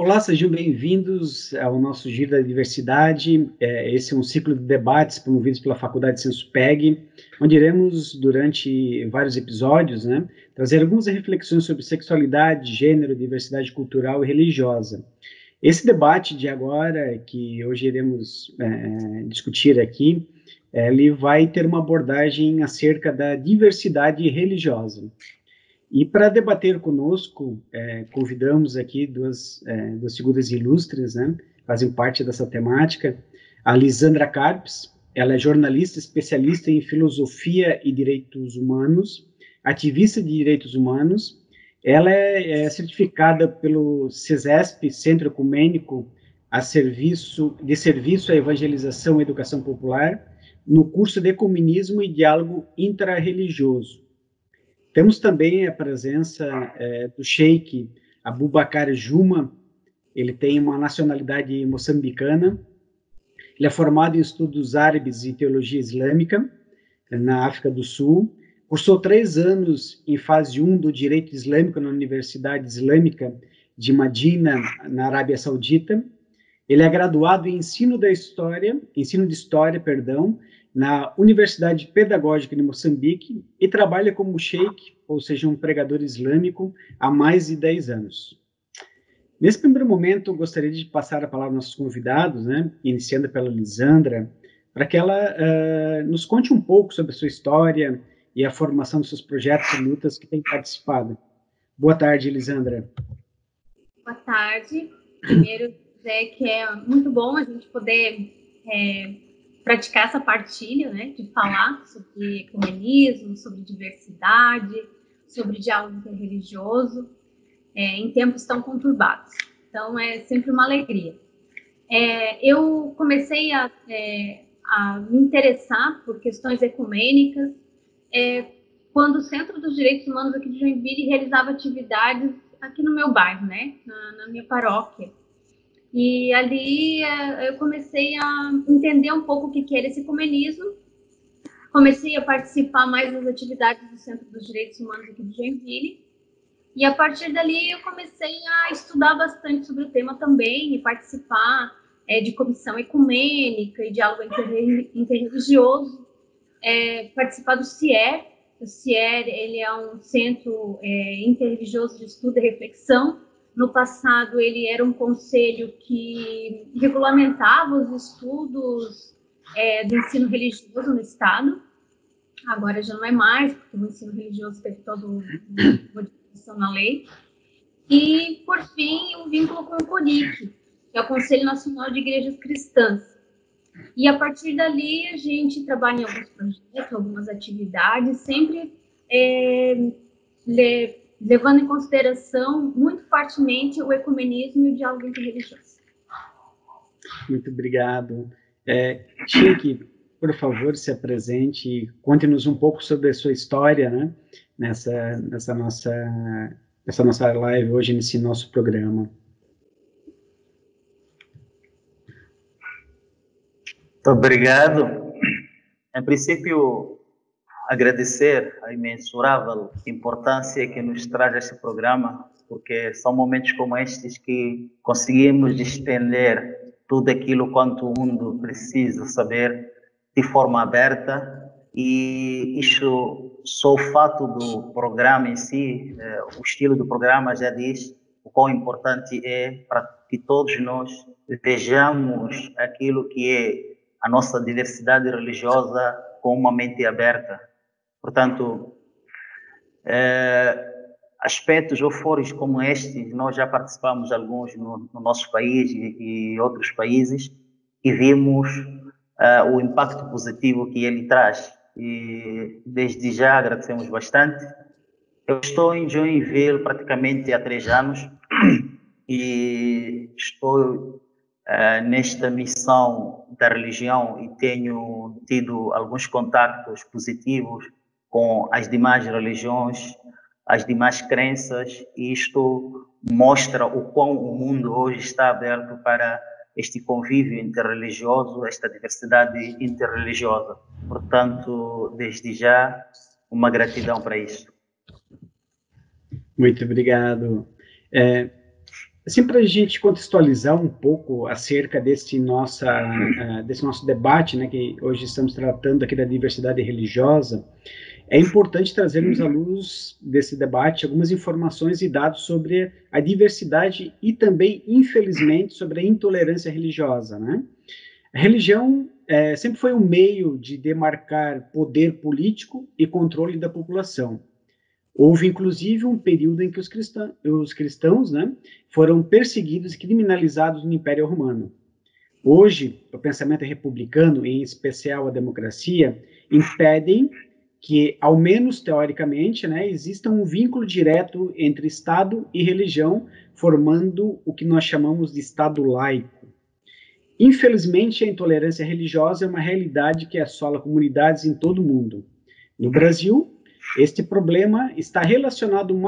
Olá, sejam bem-vindos ao nosso Giro da Diversidade. Esse é um ciclo de debates promovidos pela Faculdade Senso-PEG, onde iremos, durante vários episódios, trazer algumas reflexões sobre sexualidade, gênero, diversidade cultural e religiosa. Esse debate de agora, que hoje iremos discutir aqui, ele vai ter uma abordagem acerca da diversidade religiosa. E para debater conosco, convidamos aqui duas figuras ilustres, fazem parte dessa temática. A Lisandra Carpes, ela é jornalista especialista em filosofia e direitos humanos, ativista de direitos humanos. Ela é certificada pelo CESESP, Centro Ecumênico de Serviço à Evangelização e Educação Popular, no curso de Ecumenismo e Diálogo Intrarreligioso. Temos também a presença do Sheikh Abubakar Juma. Ele tem uma nacionalidade moçambicana. Ele é formado em estudos árabes e teologia islâmica na África do Sul. Cursou 3 anos em fase 1 do Direito Islâmico na Universidade Islâmica de Madina, na Arábia Saudita. Ele é graduado em ensino de história, na Universidade Pedagógica de Moçambique e trabalha como sheikh, ou seja, um pregador islâmico, há mais de 10 anos. Nesse primeiro momento, eu gostaria de passar a palavra aos nossos convidados, iniciando pela Lisandra, para que ela nos conte um pouco sobre a sua história e a formação dos seus projetos e lutas que tem participado. Boa tarde, Lisandra. Boa tarde. Primeiro, dizer que é muito bom a gente poder praticar essa partilha, de falar sobre ecumenismo, sobre diversidade, sobre diálogo interreligioso, em tempos tão conturbados. Então, é sempre uma alegria. Eu comecei a me interessar por questões ecumênicas quando o Centro dos Direitos Humanos aqui de Joinville realizava atividades aqui no meu bairro, na minha paróquia. E ali eu comecei a entender um pouco o que era esse ecumenismo, comecei a participar mais das atividades do Centro dos Direitos Humanos aqui de Joinville, e a partir dali eu comecei a estudar bastante sobre o tema também, e participar de comissão ecumênica e diálogo interreligioso, participar do CIER. O CIER ele é um centro interreligioso de estudo e reflexão. No passado, ele era um conselho que regulamentava os estudos do ensino religioso no Estado. Agora já não é mais, porque o ensino religioso teve toda uma modificação na lei. E, por fim, o vínculo com o CONIC, que é o Conselho Nacional de Igrejas Cristãs. E, a partir dali, a gente trabalha em alguns projetos, algumas atividades, sempre levando em consideração muito fortemente o ecumenismo e o diálogo interreligioso. Muito obrigado. Sheikh, por favor, se apresente e conte-nos um pouco sobre a sua história, nessa nossa live hoje, nesse nosso programa. Muito obrigado. Em princípio, agradecer a imensurável importância que nos traz este programa, porque são momentos como estes que conseguimos despender tudo aquilo quanto o mundo precisa saber de forma aberta, e isso, só o fato do programa em si, o estilo do programa já diz o quão importante é para que todos nós vejamos aquilo que é a nossa diversidade religiosa com uma mente aberta. Portanto, aspectos ou fóruns como estes, nós já participamos alguns no nosso país e outros países, e vimos o impacto positivo que ele traz. E desde já agradecemos bastante. Eu estou em Joinville praticamente há 3 anos e estou nesta missão da religião e tenho tido alguns contactos positivos com as demais religiões, as demais crenças, e isto mostra o quão o mundo hoje está aberto para este convívio interreligioso, esta diversidade interreligiosa. Portanto, desde já, uma gratidão para isso. Muito obrigado. Assim, para a gente contextualizar um pouco acerca desse nosso debate, né, que hoje estamos tratando aqui da diversidade religiosa, é importante trazermos à luz desse debate algumas informações e dados sobre a diversidade e também, infelizmente, sobre a intolerância religiosa, né? A religião sempre foi um meio de demarcar poder político e controle da população. Houve, inclusive, um período em que os cristãos, né, foram perseguidos e criminalizados no Império Romano. Hoje, o pensamento republicano, em especial a democracia, impedem que, ao menos teoricamente, né, exista um vínculo direto entre Estado e religião, formando o que nós chamamos de Estado laico. Infelizmente, a intolerância religiosa é uma realidade que assola comunidades em todo o mundo. No Brasil, este problema está relacionado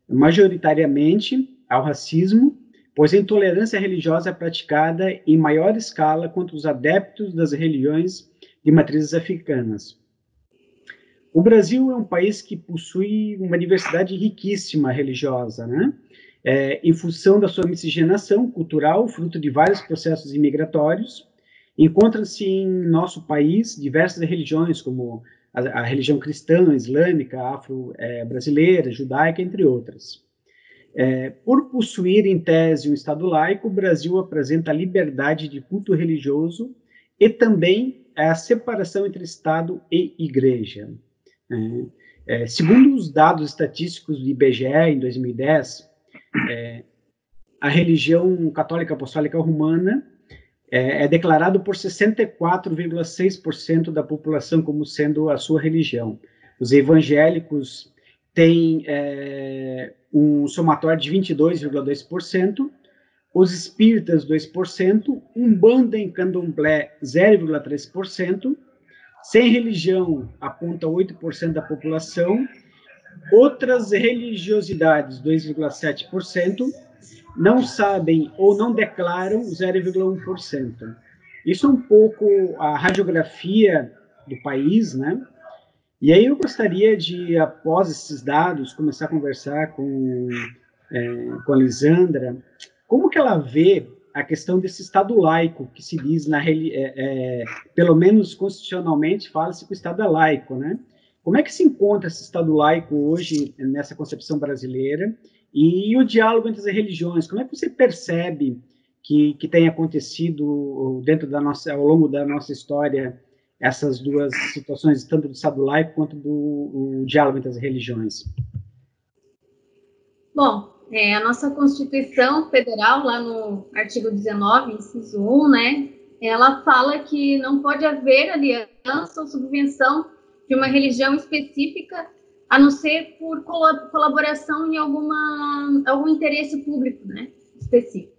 majoritariamente ao racismo, pois a intolerância religiosa é praticada em maior escala contra os adeptos das religiões de matrizes africanas. O Brasil é um país que possui uma diversidade riquíssima religiosa, né? Em função da sua miscigenação cultural, fruto de vários processos imigratórios, encontram-se em nosso país diversas religiões, como a religião cristã, islâmica, afro-brasileira, judaica, entre outras. Por possuir, em tese, um Estado laico, o Brasil apresenta a liberdade de culto religioso e também a separação entre Estado e Igreja. Segundo os dados estatísticos do IBGE, em 2010, a religião católica apostólica romana é declarado por 64,6% da população como sendo a sua religião. Os evangélicos têm um somatório de 22,2%, os espíritas 2%, Umbanda e Candomblé 0,3%, sem religião aponta 8% da população, outras religiosidades 2,7%, não sabem ou não declaram 0,1%. Isso é um pouco a radiografia do país, né? E aí eu gostaria de, após esses dados, começar a conversar com a Lisandra, como que ela vê a questão desse Estado laico, que se diz, pelo menos constitucionalmente, fala-se que o Estado é laico, né? Como é que se encontra esse Estado laico hoje nessa concepção brasileira? E o diálogo entre as religiões, como é que você percebe que tem acontecido ao longo da nossa história essas duas situações, tanto do Estado laico quanto do diálogo entre as religiões? Bom, a nossa Constituição Federal, lá no artigo 19, inciso 1, né, ela fala que não pode haver aliança ou subvenção de uma religião específica, a não ser por colaboração em algum interesse público, né, específico.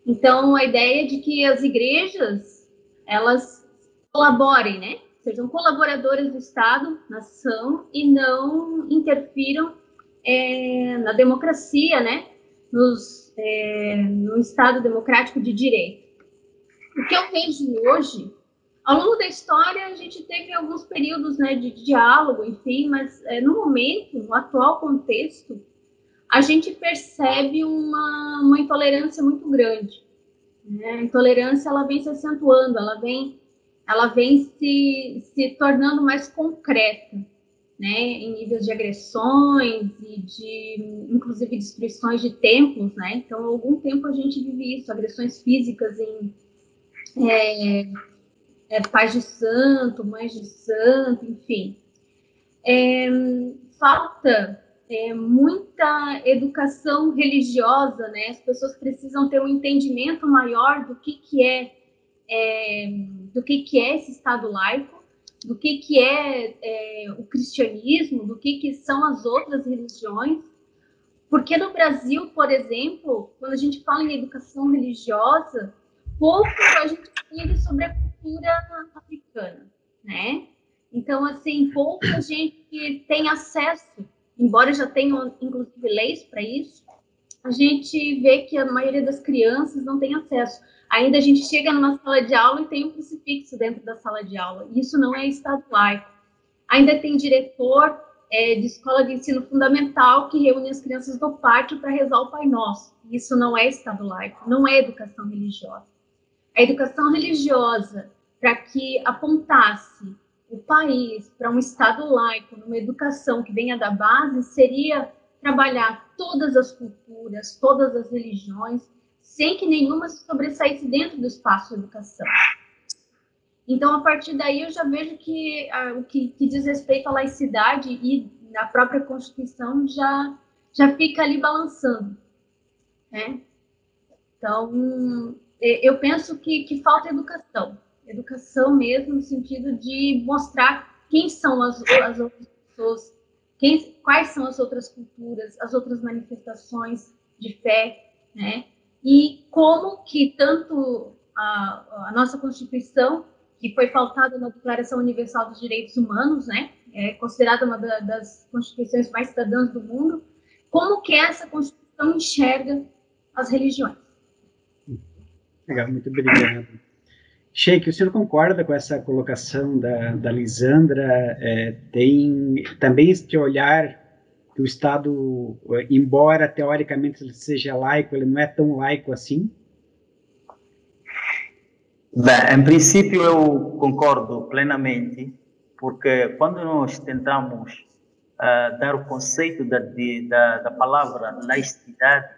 Então, a ideia é de que as igrejas, elas colaborem, né, sejam colaboradoras do Estado, nação, e não interfiram na democracia, né, no Estado democrático de direito. O que eu vejo hoje, ao longo da história, a gente teve alguns períodos, né, de diálogo, enfim, mas no momento, no atual contexto, a gente percebe uma intolerância muito grande. Né? A intolerância, ela vem se acentuando, ela vem se tornando mais concreta, né, em níveis de agressões e inclusive, destruições de templos, né? Então, há algum tempo a gente vive isso, agressões físicas em pais de santo, mães de santo, enfim. Falta muita educação religiosa, né? As pessoas precisam ter um entendimento maior do que é esse Estado laico, do que é o cristianismo, do que são as outras religiões, porque no Brasil, por exemplo, quando a gente fala em educação religiosa, pouco a gente entende sobre a cultura africana, né? Então, assim, pouca gente tem acesso, embora já tenham, inclusive, leis para isso, a gente vê que a maioria das crianças não tem acesso. Ainda a gente chega numa sala de aula e tem um crucifixo dentro da sala de aula. Isso não é Estado laico. Ainda tem diretor de escola de ensino fundamental que reúne as crianças do pátio para rezar o Pai Nosso. Isso não é Estado laico, não é educação religiosa. A educação religiosa, para que apontasse o país para um Estado laico, numa educação que venha da base, seria trabalhar todas as culturas, todas as religiões, sem que nenhuma se sobressaísse dentro do espaço de educação. Então, a partir daí, eu já vejo que o que diz respeito à laicidade e na própria Constituição já fica ali balançando, né? Então, eu penso que falta educação mesmo, no sentido de mostrar quem são as outras pessoas, quais são as outras culturas, as outras manifestações de fé, né? E como que tanto a nossa Constituição, que foi pautada na Declaração Universal dos Direitos Humanos, né? É considerada uma das constituições mais cidadãs do mundo, como que essa Constituição enxerga as religiões. Legal, muito obrigado. Sheik, o senhor concorda com essa colocação da Lisandra? Tem também este olhar que o Estado, embora teoricamente ele seja laico, ele não é tão laico assim? Bem, em princípio eu concordo plenamente, porque quando nós tentamos dar o conceito da palavra laicidade,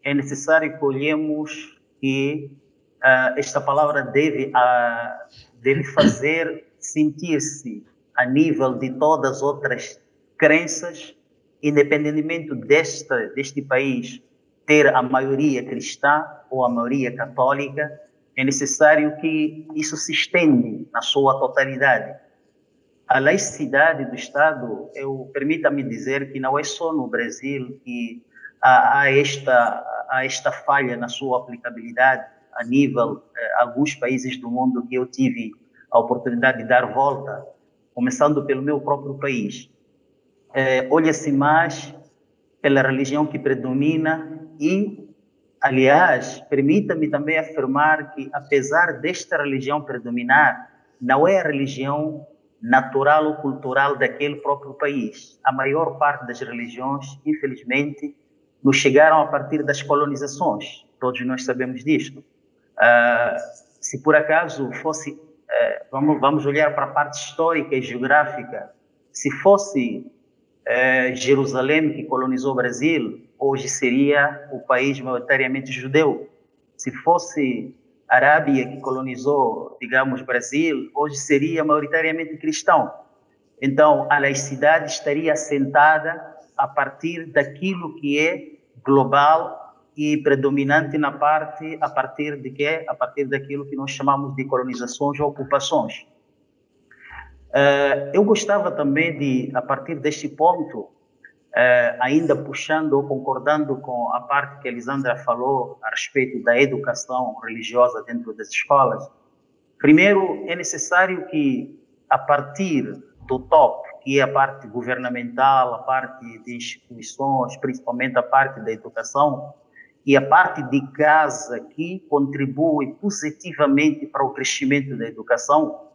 é necessário que olhemos que esta palavra deve fazer sentir-se a nível de todas as outras crenças, independentemente deste país ter a maioria cristã ou a maioria católica. É necessário que isso se estende na sua totalidade. A laicidade do Estado, permita-me dizer que não é só no Brasil que há esta falha na sua aplicabilidade a nível alguns países do mundo que eu tive a oportunidade de dar volta, começando pelo meu próprio país. Olha-se mais pela religião que predomina e, aliás, permita-me também afirmar que, apesar desta religião predominar, não é a religião natural ou cultural daquele próprio país. A maior parte das religiões, infelizmente, nos chegaram a partir das colonizações. Todos nós sabemos disto. Se por acaso fosse, vamos olhar para a parte histórica e geográfica, se fosse Jerusalém que colonizou o Brasil, hoje seria o país maioritariamente judeu. Se fosse Arábia que colonizou, digamos, Brasil, hoje seria maioritariamente cristão. Então, a laicidade estaria assentada a partir daquilo que é global e predominante a partir de quê? A partir daquilo que nós chamamos de colonizações ou ocupações. Eu gostava também de, a partir deste ponto, ainda puxando ou concordando com a parte que a Lisandra falou a respeito da educação religiosa dentro das escolas. Primeiro, é necessário que, a partir do top, que é a parte governamental, a parte de instituições, principalmente a parte da educação, e a parte de casa que contribui positivamente para o crescimento da educação,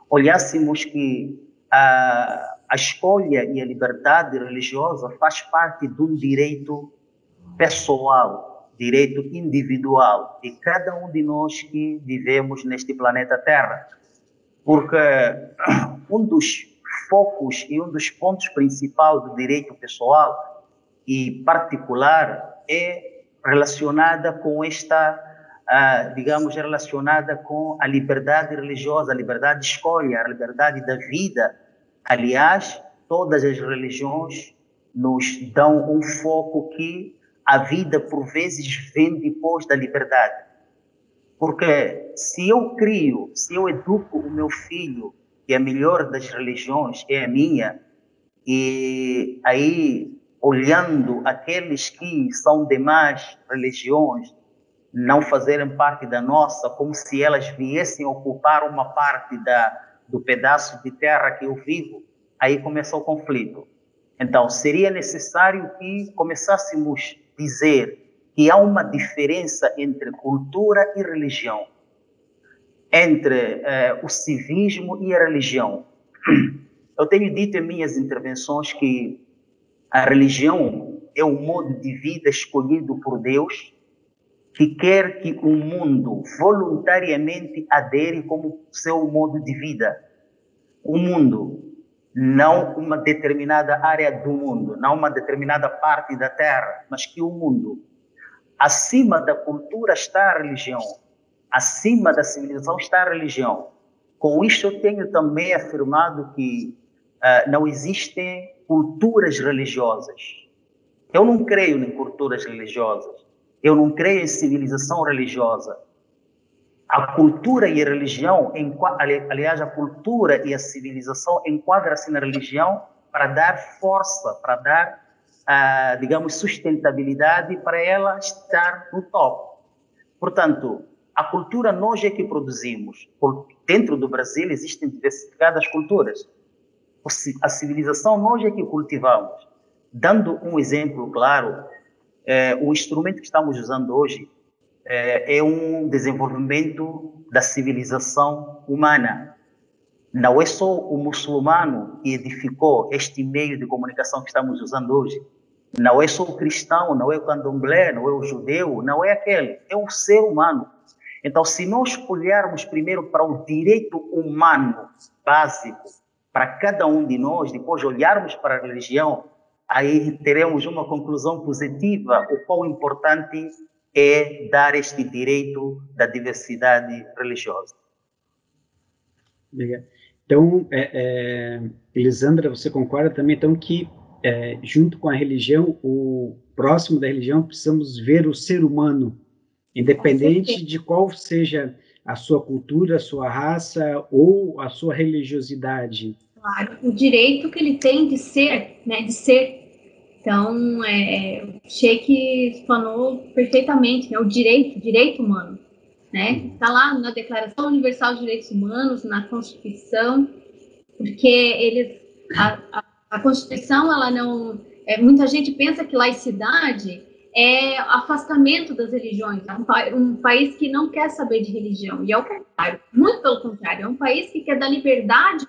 olhássemos que a escolha e a liberdade religiosa faz parte de um direito pessoal, direito individual de cada um de nós que vivemos neste planeta Terra. Porque um dos focos e um dos pontos principais do direito pessoal e particular é relacionada com relacionada com a liberdade religiosa, a liberdade de escolha, a liberdade da vida. Aliás, todas as religiões nos dão um foco que a vida, por vezes, vem depois da liberdade. Porque se eu educo o meu filho, que a melhor das religiões é a minha, e aí, olhando aqueles que são demais religiões, não fazerem parte da nossa, como se elas viessem ocupar uma parte do pedaço de terra que eu vivo, aí começa o conflito. Então, seria necessário que começássemos a dizer que há uma diferença entre cultura e religião, entre o civismo e a religião. Eu tenho dito em minhas intervenções que a religião é um modo de vida escolhido por Deus, que quer que o mundo voluntariamente adere como seu modo de vida. O mundo, não uma determinada área do mundo, não uma determinada parte da Terra, mas que o mundo. Acima da cultura está a religião, acima da civilização está a religião. Com isto eu tenho também afirmado que não existem culturas religiosas. Eu não creio em culturas religiosas. Eu não creio em civilização religiosa. A cultura e a religião, aliás, a cultura e a civilização enquadram-se na religião para dar força, para dar, digamos, sustentabilidade para ela estar no top. Portanto, a cultura nós é que produzimos. Dentro do Brasil existem diversificadas culturas. A civilização nós é que cultivamos. Dando um exemplo claro, o instrumento que estamos usando hoje é um desenvolvimento da civilização humana. Não é só o muçulmano que edificou este meio de comunicação que estamos usando hoje. Não é só o cristão, não é o candomblé, não é o judeu, não é aquele. É o ser humano. Então, se nós olharmos primeiro para o direito humano básico, para cada um de nós, depois olharmos para a religião, aí teremos uma conclusão positiva, o quão importante é dar este direito da diversidade religiosa. Obrigado. Então, Elisandra, você concorda também, então, que junto com a religião, o próximo da religião, precisamos ver o ser humano, independente de qual seja a sua cultura, a sua raça ou a sua religiosidade. Claro, o direito que ele tem de ser, né, de ser. Então, o Sheikh falou perfeitamente, né, o direito humano, né? Está lá na Declaração Universal dos Direitos Humanos, na Constituição, porque a Constituição, ela não... muita gente pensa que laicidade é afastamento das religiões, é um país que não quer saber de religião, e é o contrário, muito pelo contrário, é um país que quer dar liberdade,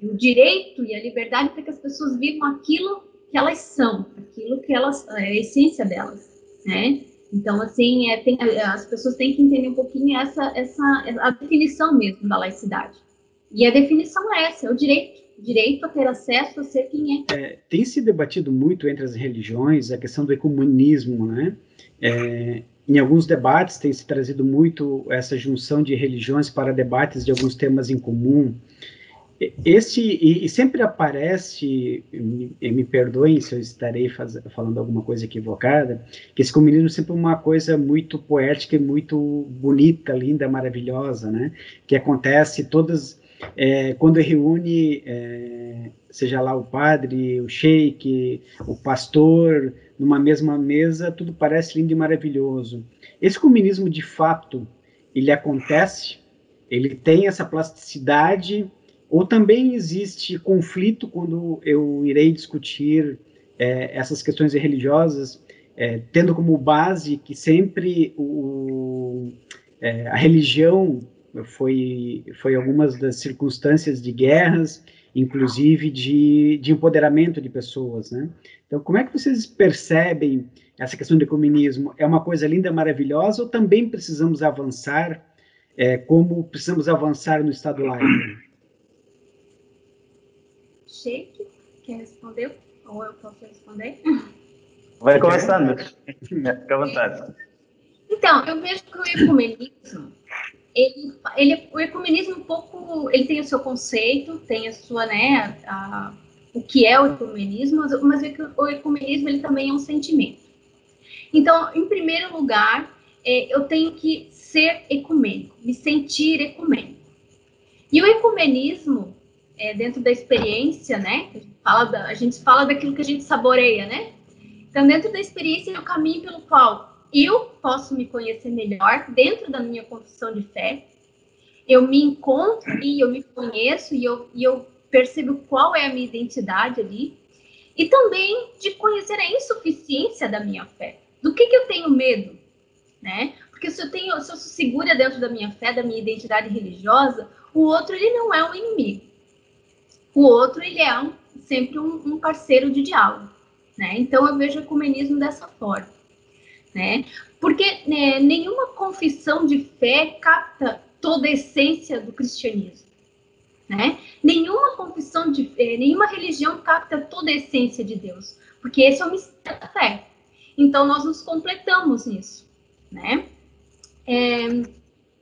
o direito e a liberdade para que as pessoas vivam aquilo que elas são, aquilo que elas, é a essência delas, né? Então, assim, as pessoas têm que entender um pouquinho a definição mesmo da laicidade. E a definição é essa, é o direito a ter acesso a ser quem é. Tem se debatido muito entre as religiões a questão do ecumenismo, né? Em alguns debates tem se trazido muito essa junção de religiões para debates de alguns temas em comum. E sempre aparece, me perdoem se eu estarei falando alguma coisa equivocada, que esse comunismo é sempre uma coisa muito poética e muito bonita, linda, maravilhosa, né? Que acontece quando reúne, seja lá o padre, o sheik, o pastor, numa mesma mesa, tudo parece lindo e maravilhoso. Esse comunismo, de fato, ele acontece, ele tem essa plasticidade, ou também existe conflito quando eu irei discutir essas questões religiosas, tendo como base que sempre a religião foi algumas das circunstâncias de guerras, inclusive de empoderamento de pessoas, né? Então, como é que vocês percebem essa questão do ecumenismo? É uma coisa linda, maravilhosa, ou também precisamos avançar, como precisamos avançar no Estado laico? Sheikh, quer responder? Ou eu posso responder? Vai começando, fica à vontade. Então, eu vejo que o ecumenismo, o ecumenismo um pouco, ele tem o seu conceito, tem a sua, né, o que é o ecumenismo, mas o ecumenismo, ele também é um sentimento. Então, em primeiro lugar, eu tenho que ser ecumênico, me sentir ecumênico. E o ecumenismo, dentro da experiência, né, a gente fala daquilo que a gente saboreia, né? Então, dentro da experiência, é o caminho pelo qual eu posso me conhecer melhor dentro da minha confissão de fé. Eu me encontro e eu me conheço e eu percebo qual é a minha identidade ali. E também de conhecer a insuficiência da minha fé. Do que eu tenho medo, né? Porque se eu sou segura dentro da minha fé, da minha identidade religiosa, o outro, ele não é um inimigo. o outro ele é sempre um parceiro de diálogo, né? Então eu vejo o ecumenismo dessa forma, né? Porque nenhuma confissão de fé capta toda a essência do cristianismo, né? Nenhuma confissão de fé, nenhuma religião capta toda a essência de Deus, porque esse é o mistério da fé. Então nós nos completamos nisso, né?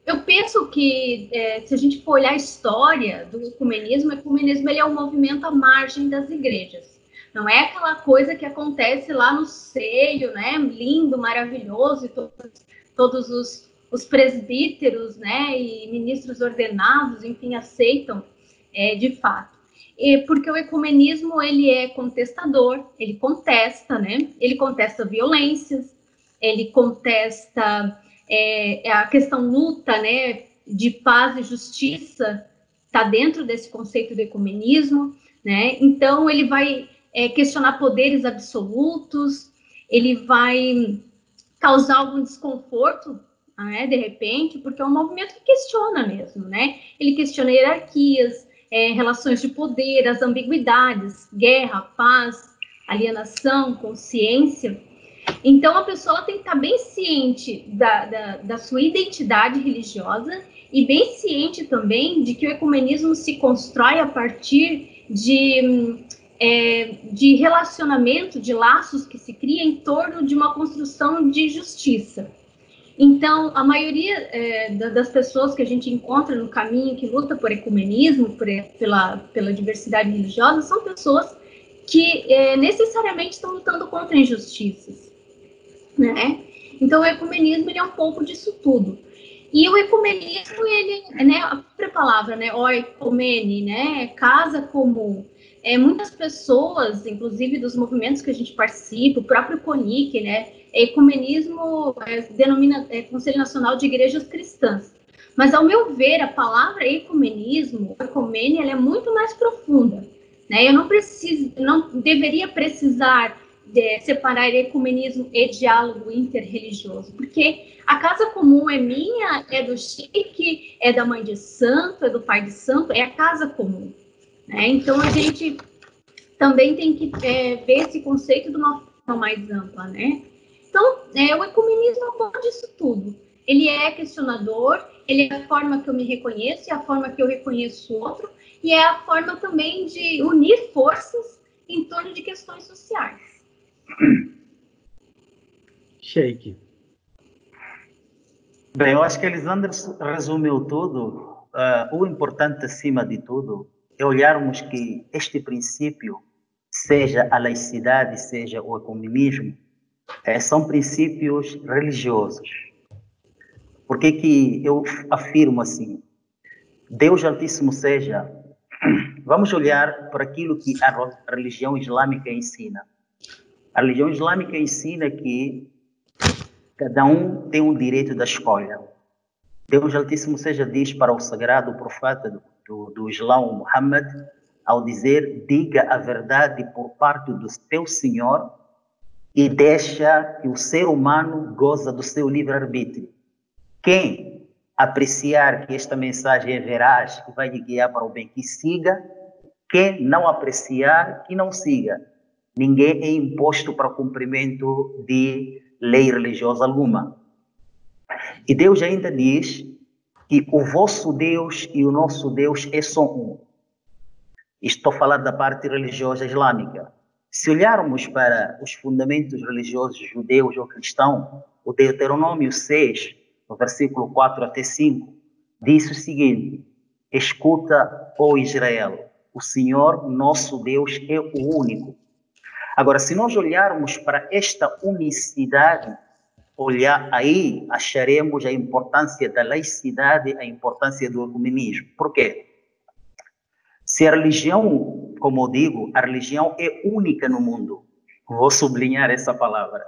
Eu penso que, se a gente for olhar a história do ecumenismo, o ecumenismo ele é um movimento à margem das igrejas. Não é aquela coisa que acontece lá no seio, né, lindo, maravilhoso, e todos os presbíteros, né, e ministros ordenados, enfim, aceitam de fato. Porque o ecumenismo, ele é contestador, ele contesta, né, ele contesta violências, ele contesta a questão luta, né, de paz e justiça, está dentro desse conceito do ecumenismo, né? Então ele vai questionar poderes absolutos, ele vai causar algum desconforto, né, de repente, porque é um movimento que questiona mesmo, né? Ele questiona hierarquias, relações de poder, as ambiguidades, guerra, paz, alienação, consciência. Então, a pessoa tem que estar bem ciente da sua identidade religiosa e bem ciente também de que o ecumenismo se constrói a partir de relacionamento, de laços que se cria em torno de uma construção de justiça. Então, a maioria das pessoas que a gente encontra no caminho que luta por ecumenismo, pela diversidade religiosa, são pessoas que necessariamente estão lutando contra injustiças, né? Então, o ecumenismo ele é um pouco disso tudo. E o ecumenismo, ele, né, a própria palavra, né, oikomene, né, casa comum. Muitas pessoas, inclusive dos movimentos que a gente participa, o próprio CONIC, né, ecumenismo denomina Conselho Nacional de Igrejas Cristãs. Mas, ao meu ver, a palavra ecumenismo, ecumene, ela é muito mais profunda, né? Eu não deveria precisar separar ecumenismo e diálogo interreligioso, porque a casa comum é minha, é do Chique, é da mãe de santo, é do pai de santo, é a casa comum, né? Então a gente também tem que ver esse conceito de uma forma mais ampla, né? Então, o ecumenismo é um pouco disso tudo. Ele é questionador, ele é a forma que eu me reconheço, é a forma que eu reconheço o outro, e é a forma também de unir forças em torno de questões sociais. Sheik. Bem, eu acho que Elisandro resumiu tudo. O importante, acima de tudo, é olharmos que este princípio, seja a laicidade, seja o ecumenismo, são princípios religiosos. Por que que eu afirmo assim? Deus Altíssimo seja... Vamos olhar para aquilo que a religião islâmica ensina. A religião islâmica ensina que cada um tem um direito da escolha. Deus Altíssimo seja diz para o sagrado profeta do Islão, Muhammad, ao dizer, diga a verdade por parte do teu Senhor e deixa que o ser humano goza do seu livre-arbítrio. Quem apreciar que esta mensagem é veraz, que vai lhe guiar para o bem, que siga. Quem não apreciar, que não siga. Ninguém é imposto para o cumprimento de lei religiosa alguma. E Deus ainda diz que o vosso Deus e o nosso Deus é só um. Estou a falar da parte religiosa islâmica. Se olharmos para os fundamentos religiosos judeus ou cristãos, o Deuteronômio 6, no versículo 4 até 5, diz o seguinte: escuta, ó Israel, o Senhor nosso Deus é o único. Agora, se nós olharmos para esta unicidade, aí acharemos a importância da laicidade, a importância do ecumenismo. Por quê? Se a religião, como eu digo, a religião é única no mundo, vou sublinhar essa palavra.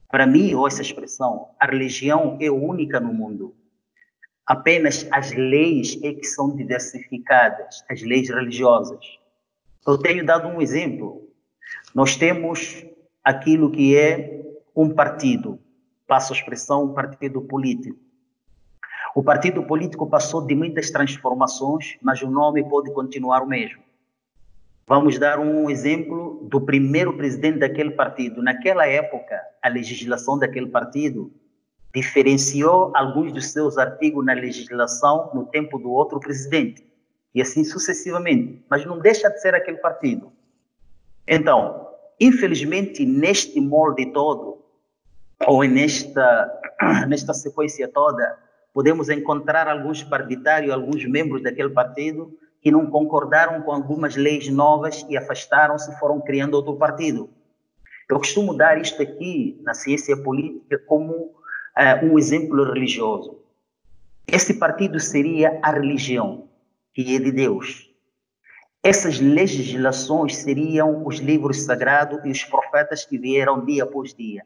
Para mim, ou essa expressão, a religião é única no mundo. Apenas as leis é que são diversificadas, as leis religiosas. Eu tenho dado um exemplo. Nós temos aquilo que é um partido, passo a expressão, um partido político. O partido político passou de muitas transformações, mas o nome pode continuar o mesmo. Vamos dar um exemplo do primeiro presidente daquele partido. Naquela época, a legislação daquele partido diferenciou alguns dos seus artigos na legislação no tempo do outro presidente. E assim sucessivamente. Mas não deixa de ser aquele partido. Então, infelizmente, neste molde todo, ou nesta sequência toda, podemos encontrar alguns partidários, alguns membros daquele partido que não concordaram com algumas leis novas e afastaram-se e foram criando outro partido. Eu costumo dar isto aqui na ciência política como um exemplo religioso. Esse partido seria a religião, que é de Deus. Essas legislações seriam os livros sagrados e os profetas que vieram dia após dia.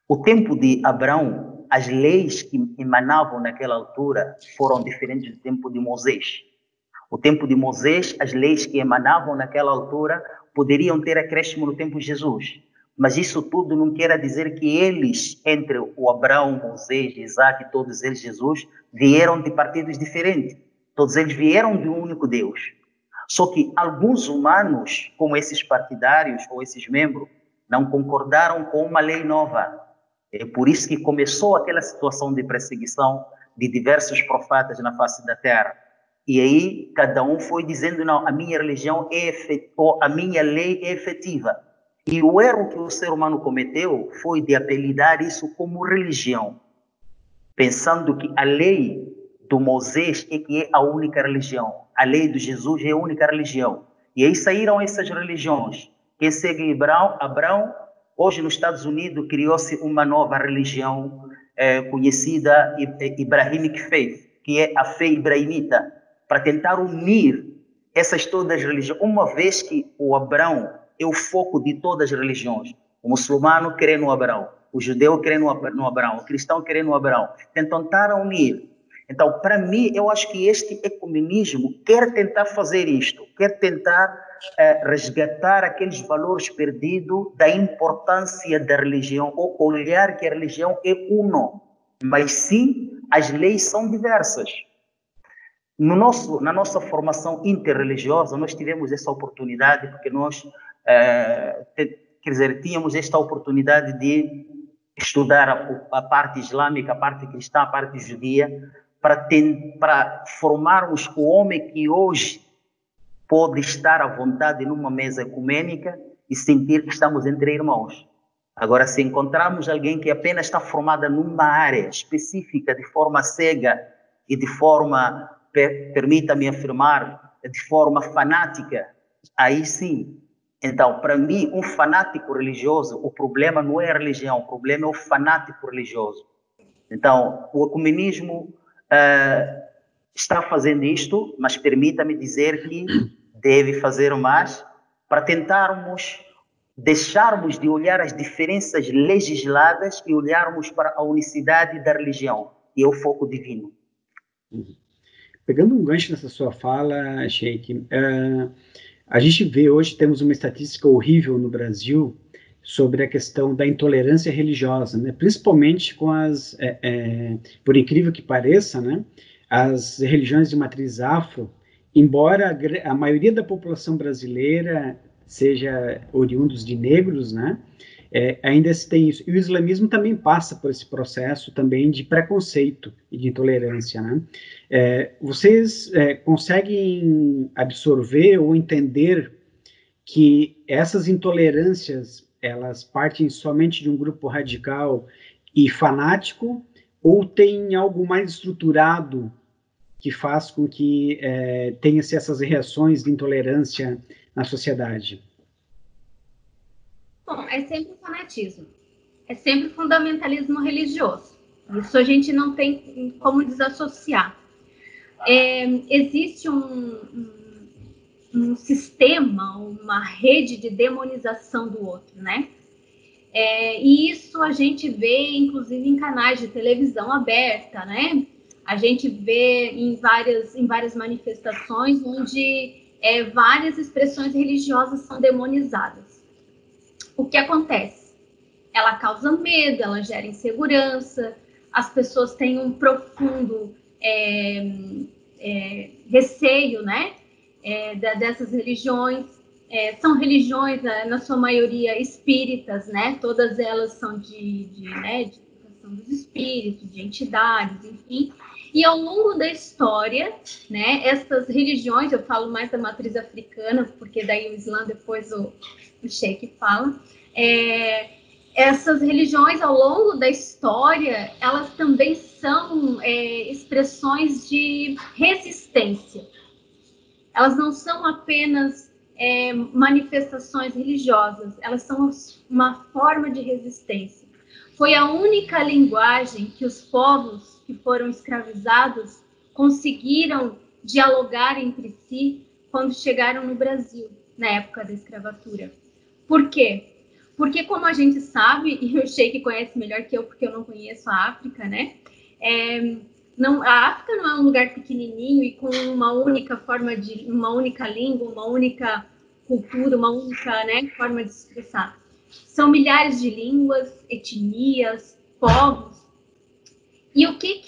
O tempo de Abraão, as leis que emanavam naquela altura foram diferentes do tempo de Moisés. O tempo de Moisés, as leis que emanavam naquela altura poderiam ter acréscimo no tempo de Jesus. Mas isso tudo não quer dizer que eles, entre o Abraão, Moisés, Isaac, todos eles, Jesus, vieram de partidos diferentes. Todos eles vieram de um único Deus. Só que alguns humanos, como esses partidários ou esses membros, não concordaram com uma lei nova. É por isso que começou aquela situação de perseguição de diversos profetas na face da terra. E aí cada um foi dizendo, não, a minha religião é efetiva, a minha lei é efetiva. E o erro que o ser humano cometeu foi de apelidar isso como religião, pensando que a lei do Moisés é que é a única religião, a lei de Jesus é a única religião. E aí saíram essas religiões. Quem segue Abraão, hoje nos Estados Unidos criou-se uma nova religião conhecida Abrahamic Faith, que é a fé ibrahimita, para tentar unir essas todas as religiões, uma vez que o Abraão é o foco de todas as religiões. O muçulmano crê no Abraão, o judeu crê no Abraão, o cristão crê no Abraão. Tentar unir. Então, para mim, eu acho que este ecumenismo quer tentar fazer isto, quer tentar resgatar aqueles valores perdidos da importância da religião, ou olhar que a religião é uno, mas sim as leis são diversas. Na nossa formação interreligiosa, nós tivemos essa oportunidade, porque nós tínhamos esta oportunidade de estudar a parte islâmica, a parte cristã, a parte judia, para formarmos o homem que hoje pode estar à vontade numa mesa ecumênica e sentir que estamos entre irmãos. Agora, se encontrarmos alguém que apenas está formada numa área específica, de forma cega e de forma, permita-me afirmar, de forma fanática, aí sim. Então, para mim, um fanático religioso, o problema não é a religião, o problema é o fanático religioso. Então, o ecumenismo está fazendo isto, mas permita-me dizer que deve fazer mais para tentarmos deixarmos de olhar as diferenças legisladas e olharmos para a unicidade da religião, e é o foco divino. Pegando um gancho nessa sua fala, Sheikh, a gente vê hoje, temos uma estatística horrível no Brasil sobre a questão da intolerância religiosa, né? Principalmente com por incrível que pareça, né? As religiões de matriz afro, embora a maioria da população brasileira seja oriundos de negros, né? Ainda se tem isso. E o islamismo também passa por esse processo também de preconceito e de intolerância, né? Vocês conseguem absorver ou entender que essas intolerâncias, elas partem somente de um grupo radical e fanático, ou tem algo mais estruturado que faz com que tenha-se essas reações de intolerância na sociedade? Bom, é sempre fanatismo, é sempre fundamentalismo religioso. Isso a gente não tem como desassociar. Existe um sistema, uma rede de demonização do outro, né? E isso a gente vê, inclusive, em canais de televisão aberta, né? A gente vê em várias manifestações onde várias expressões religiosas são demonizadas. O que acontece? Ela causa medo, ela gera insegurança, as pessoas têm um profundo receio, né? dessas religiões. São religiões, na sua maioria, espíritas, né? Todas elas são de educação dos espíritos, de entidades, enfim. E ao longo da história, né, essas religiões, eu falo mais da matriz africana, porque daí o Islã depois o Sheikh fala, essas religiões ao longo da história, elas também são expressões de resistência. Elas não são apenas manifestações religiosas, elas são uma forma de resistência. Foi a única linguagem que os povos que foram escravizados conseguiram dialogar entre si quando chegaram no Brasil, na época da escravatura. Por quê? Porque, como a gente sabe, e o Sheikh conhece melhor que eu, porque eu não conheço a África, né? A África não é um lugar pequenininho e com uma única forma uma única língua, uma única cultura, uma única, né, forma de se expressar. São milhares de línguas, etnias, povos. E o que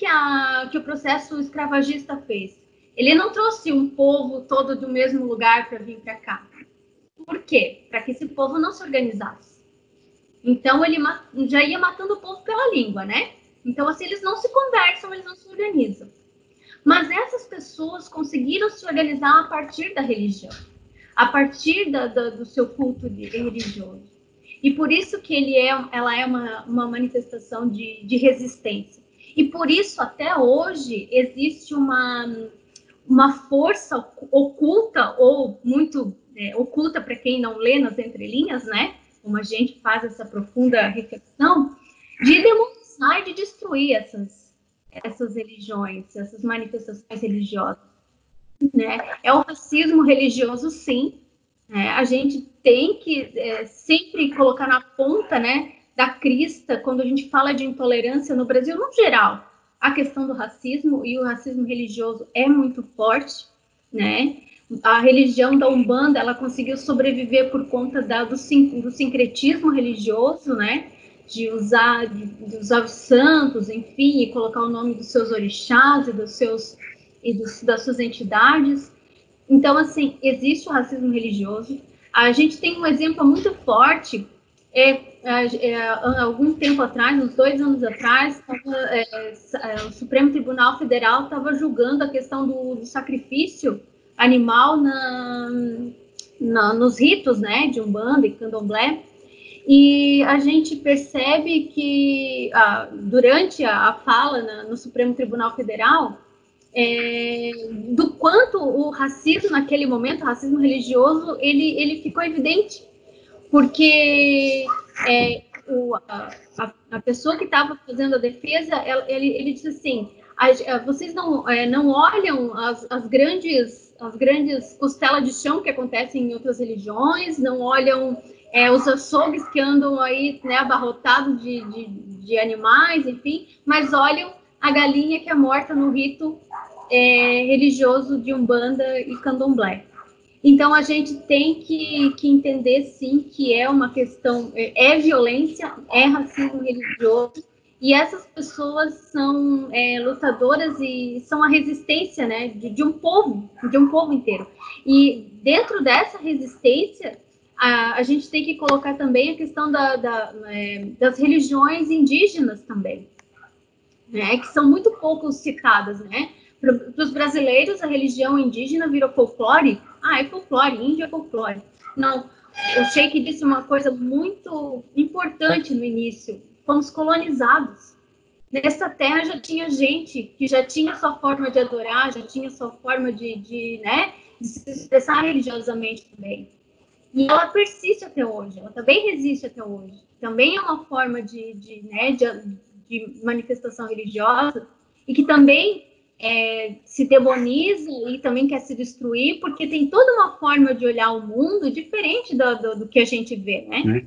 o processo escravagista fez? Ele não trouxe um povo todo do mesmo lugar para vir para cá. Por quê? Para que esse povo não se organizasse. Então, ele já ia matando o povo pela língua, né? Então, assim, eles não se conversam, eles não se organizam. Mas essas pessoas conseguiram se organizar a partir da religião, a partir do seu culto religioso. E por isso que ela é uma manifestação de resistência. E por isso, até hoje, existe uma força oculta, ou muito oculta para quem não lê nas entrelinhas, né? Como a gente faz essa profunda reflexão, de demonstrar e de destruir essas religiões, essas manifestações religiosas. Né? É o racismo religioso, sim. A gente tem que sempre colocar na ponta, né, da crista, quando a gente fala de intolerância no Brasil, no geral, a questão do racismo, e o racismo religioso é muito forte, né? A religião da Umbanda, ela conseguiu sobreviver por conta do sincretismo religioso, né? De usar os santos, enfim, e colocar o nome dos seus orixás e das suas entidades. Então, assim, existe o racismo religioso. A gente tem um exemplo muito forte. Há algum tempo atrás, uns 2 anos atrás, o Supremo Tribunal Federal estava julgando a questão do sacrifício animal nos ritos, né, de Umbanda e Candomblé. E a gente percebe que, durante a fala no Supremo Tribunal Federal, do quanto o racismo naquele momento, o racismo religioso, ele ficou evidente, porque a pessoa que estava fazendo a defesa, ele disse assim, vocês não olham as grandes costelas de chão que acontecem em outras religiões, não olham os açougues que andam aí, né, abarrotados de animais, enfim, mas olham a galinha que é morta no rito religioso de Umbanda e Candomblé. Então, a gente tem que entender, sim, que é uma questão, violência, é racismo religioso, e essas pessoas são lutadoras e são a resistência, né, de um povo inteiro. E dentro dessa resistência, a gente tem que colocar também a questão das religiões indígenas também, né, que são muito pouco citadas, né? Para os brasileiros, a religião indígena virou folclore. É folclore, índio é folclore. Não, o Sheikh disse uma coisa muito importante no início. Fomos colonizados. Nessa terra já tinha gente que já tinha sua forma de adorar, já tinha sua forma de se expressar religiosamente também. E ela persiste até hoje, ela também resiste até hoje. Também é uma forma de manifestação religiosa e que também se demoniza e também quer se destruir, porque tem toda uma forma de olhar o mundo diferente do que a gente vê, né?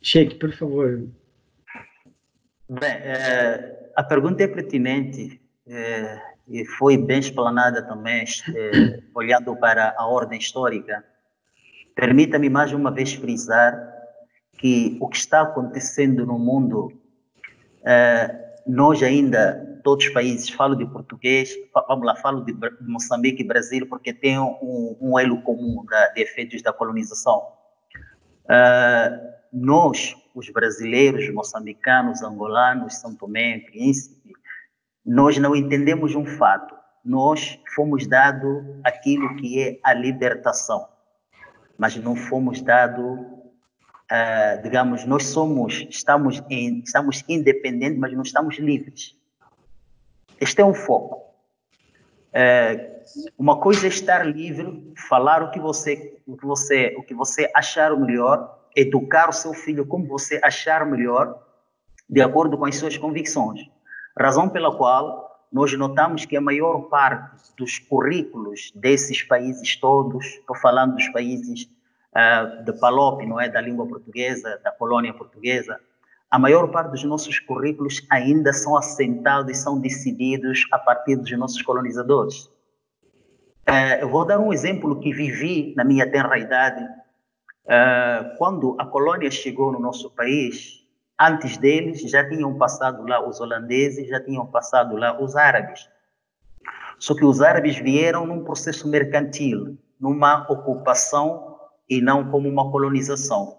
Sheikh, por favor. Bem, a pergunta é pertinente e foi bem explanada também, olhando para a ordem histórica. Permita-me mais uma vez frisar que o que está acontecendo no mundo, nós ainda todos os países, falo de português, vamos lá, falo de Moçambique e Brasil, porque tem um elo comum de efeitos da colonização. Nós, os brasileiros, moçambicanos, angolanos, São Tomé, Príncipe, nós não entendemos um fato. Nós fomos dados aquilo que é a libertação, mas não fomos dados, digamos, estamos independentes, mas não estamos livres. Este é um foco. Uma coisa é estar livre, falar o que você achar melhor, educar o seu filho como você achar melhor, de acordo com as suas convicções. Razão pela qual nós notamos que a maior parte dos currículos desses países todos, estou falando dos países de PALOP, não é, da língua portuguesa, da colônia portuguesa, a maior parte dos nossos currículos ainda são assentados e são decididos a partir dos nossos colonizadores. Eu vou dar um exemplo que vivi na minha tenra idade. Quando a colônia chegou no nosso país, antes deles já tinham passado lá os holandeses, já tinham passado lá os árabes. Só que os árabes vieram num processo mercantil, numa ocupação e não como uma colonização.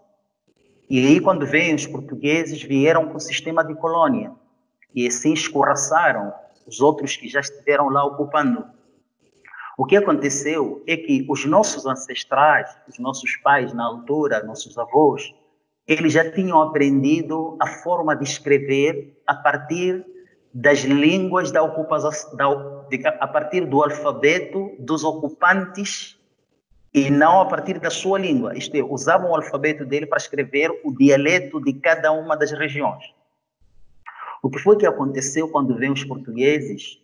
E aí, quando vêm os portugueses, vieram com o sistema de colônia e assim escorraçaram os outros que já estiveram lá ocupando. O que aconteceu é que os nossos ancestrais, os nossos pais na altura, nossos avós, eles já tinham aprendido a forma de escrever a partir das línguas da ocupação, a partir do alfabeto dos ocupantes e não a partir da sua língua. Isto é, usavam o alfabeto dele para escrever o dialeto de cada uma das regiões. O que foi que aconteceu quando vêm os portugueses?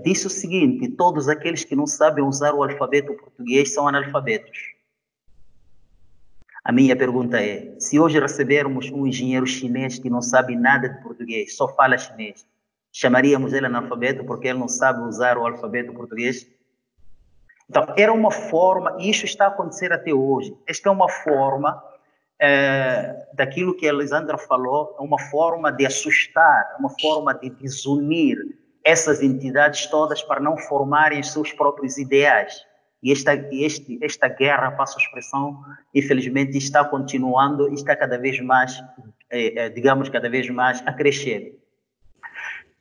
Disse o seguinte: todos aqueles que não sabem usar o alfabeto português são analfabetos. A minha pergunta é, se hoje recebermos um engenheiro chinês que não sabe nada de português, só fala chinês, chamaríamos ele analfabeto porque ele não sabe usar o alfabeto português? Então, era uma forma, e isso está a acontecer até hoje, esta é uma forma daquilo que a Elisandra falou, é uma forma de assustar, uma forma de desunir essas entidades todas para não formarem os seus próprios ideais. E esta guerra, passo a expressão, infelizmente está continuando e está cada vez mais, digamos, cada vez mais a crescer.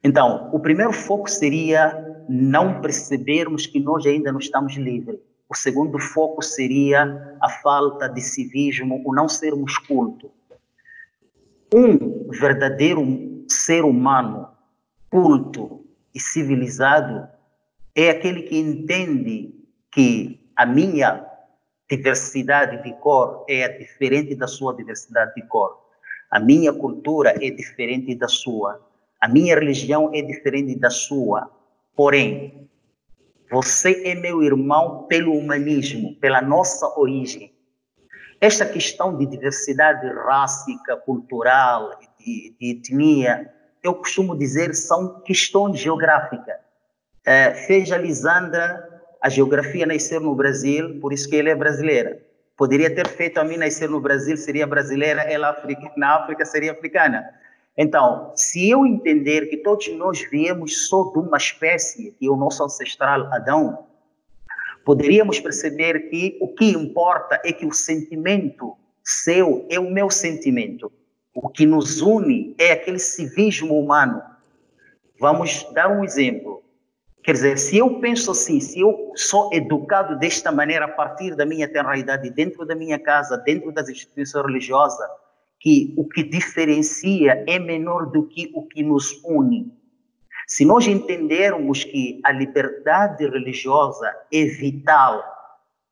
Então, o primeiro foco seria não percebermos que nós ainda não estamos livres. O segundo foco seria a falta de civismo, o não sermos culto. Um verdadeiro ser humano culto e civilizado é aquele que entende que a minha diversidade de cor é diferente da sua diversidade de cor. A minha cultura é diferente da sua. A minha religião é diferente da sua. Porém, você é meu irmão pelo humanismo, pela nossa origem. Esta questão de diversidade rássica, cultural, de etnia, eu costumo dizer, são questões geográficas. Fez a Lisandra a geografia nascer no Brasil, por isso que ela é brasileira. Poderia ter feito a mim nascer no Brasil, seria brasileira, ela na África seria africana. Então, se eu entender que todos nós viemos só de uma espécie, que é o nosso ancestral Adão, poderíamos perceber que o que importa é que o sentimento seu é o meu sentimento. O que nos une é aquele civismo humano. Vamos dar um exemplo. Quer dizer, se eu penso assim, se eu sou educado desta maneira a partir da minha tenra-idade, dentro da minha casa, dentro das instituições religiosas, que o que diferencia é menor do que o que nos une. Se nós entendermos que a liberdade religiosa é vital,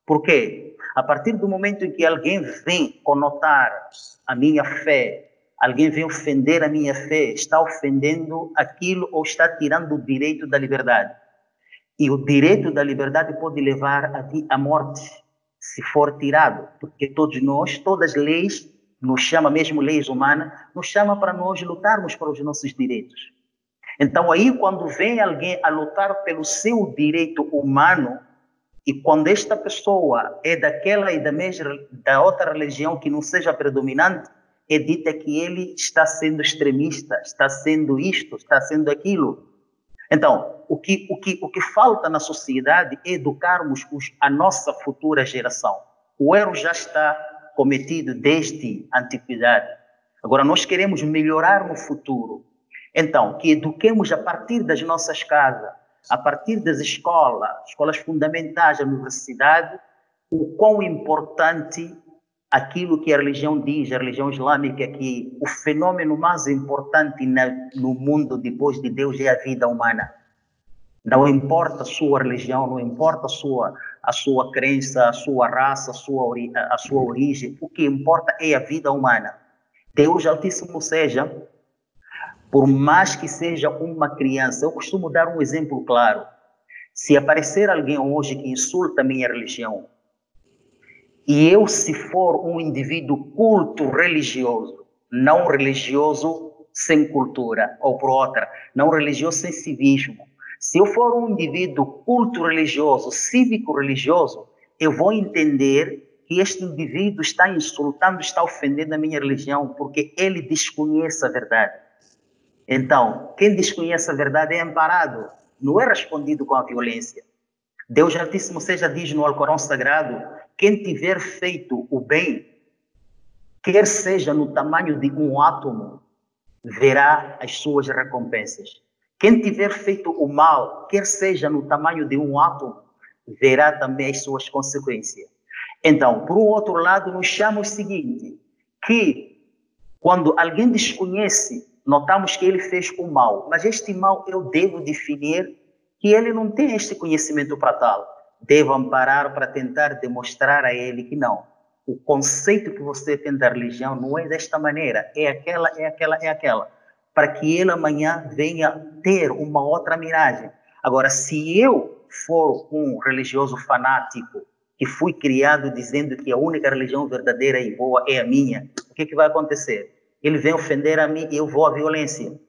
por quê? A partir do momento em que alguém vem conotar a minha fé, alguém vem ofender a minha fé, está ofendendo aquilo ou está tirando o direito da liberdade. E o direito da liberdade pode levar à morte, se for tirado, porque todos nós, todas as leis, nos chama, mesmo leis humanas, nos chama para nós lutarmos para os nossos direitos. Então aí quando vem alguém a lutar pelo seu direito humano, e quando esta pessoa é daquela e da outra religião que não seja predominante, é dita que ele está sendo extremista, está sendo isto, está sendo aquilo. Então, o que falta na sociedade é educarmos a nossa futura geração. O erro já está cometido desde a antiguidade. Agora, nós queremos melhorar no futuro. Então, que eduquemos a partir das nossas casas, a partir das escolas fundamentais, a universidade, o quão importante aquilo que a religião diz, a religião islâmica, que o fenômeno mais importante no mundo depois de Deus é a vida humana. Não importa a sua religião, não importa a sua crença, a sua raça, a sua origem, o que importa é a vida humana. Deus Altíssimo seja, por mais que seja uma criança, eu costumo dar um exemplo claro. Se aparecer alguém hoje que insulta a minha religião, e eu, se for um indivíduo culto religioso, não religioso sem cultura, ou por outra, não religioso sem civismo, se eu for um indivíduo culto religioso, cívico religioso, eu vou entender que este indivíduo está insultando, está ofendendo a minha religião, porque ele desconhece a verdade. Então, quem desconhece a verdade é amparado, não é respondido com a violência. Deus Altíssimo seja diz no Alcorão Sagrado, quem tiver feito o bem, quer seja no tamanho de um átomo, verá as suas recompensas. Quem tiver feito o mal, quer seja no tamanho de um átomo, verá também as suas consequências. Então, por um outro lado, nos chama o seguinte, que quando alguém desconhece, notamos que ele fez o mal, mas este mal eu devo definir que ele não tem este conhecimento para tal. Devo amparar para tentar demonstrar a ele que não. O conceito que você tem da religião não é desta maneira, é aquela, é aquela, é aquela. Para que ele amanhã venha ter uma outra miragem. Agora, se eu for um religioso fanático, que fui criado dizendo que a única religião verdadeira e boa é a minha, o que vai acontecer? Ele vem ofender a mim e eu vou à violência.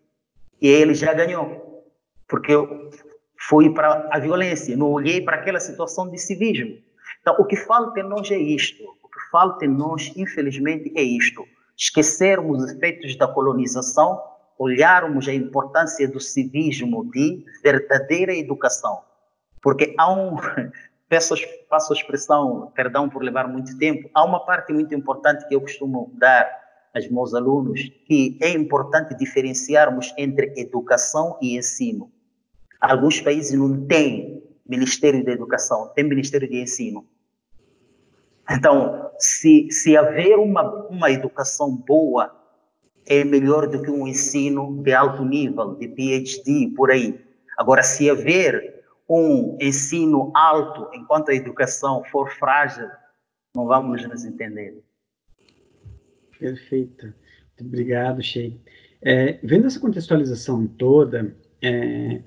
E ele já ganhou. Porque eu fui para a violência, não olhei para aquela situação de civismo. Então, o que falta em nós é isto. O que falta em nós, infelizmente, é isto. Esquecermos os efeitos da colonização, olharmos a importância do civismo de verdadeira educação. Porque há faço a expressão, perdão por levar muito tempo, há uma parte muito importante que eu costumo dar aos meus alunos, que é importante diferenciarmos entre educação e ensino. Alguns países não têm Ministério da Educação, tem Ministério de Ensino. Então, se haver uma educação boa, é melhor do que um ensino de alto nível, de PhD, por aí. Agora, se haver um ensino alto, enquanto a educação for frágil, não vamos nos entender. Perfeito. Muito obrigado, Sheikh. Vendo essa contextualização toda,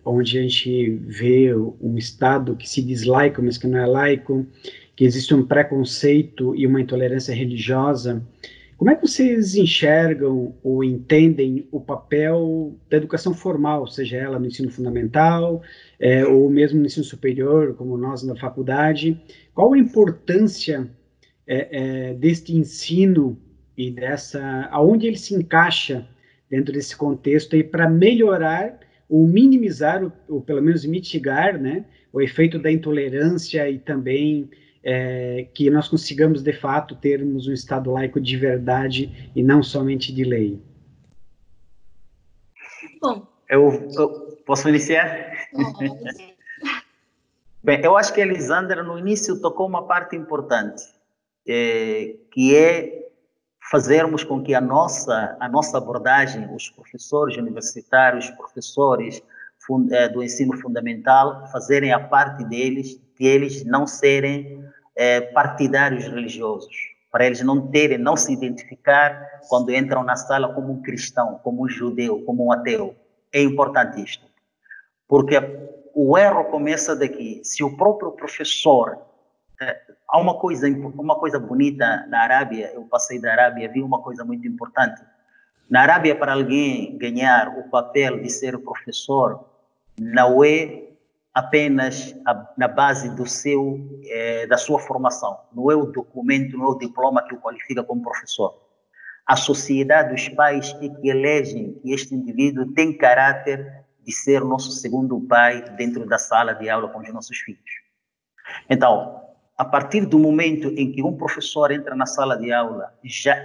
onde a gente vê um Estado que se diz laico, mas que não é laico, que existe um preconceito e uma intolerância religiosa, como é que vocês enxergam ou entendem o papel da educação formal, seja ela no ensino fundamental, ou mesmo no ensino superior, como nós na faculdade? Qual a importância deste ensino e aonde ele se encaixa dentro desse contexto aí para melhorar ou minimizar, ou pelo menos mitigar, né, o efeito da intolerância e também que nós consigamos, de fato, termos um Estado laico de verdade e não somente de lei? Bom, eu posso iniciar? Bem, eu acho que a Elisandra, no início, tocou uma parte importante, que é fazermos com que a nossa abordagem, os professores universitários, os professores do ensino fundamental, fazerem a parte deles, de eles não serem partidários religiosos, para eles não se identificar quando entram na sala como um cristão, como um judeu, como um ateu. É importante isto, porque o erro começa daqui. Se o próprio professor... há uma coisa bonita na Arábia, eu passei da Arábia, vi uma coisa muito importante. Na Arábia, para alguém ganhar o papel de ser professor, não é apenas na base da sua formação, não é o documento, não é o diploma que o qualifica como professor. a sociedade, os pais é que elegem que este indivíduo tem caráter de ser nosso segundo pai dentro da sala de aula com os nossos filhos. Então, a partir do momento em que um professor entra na sala de aula,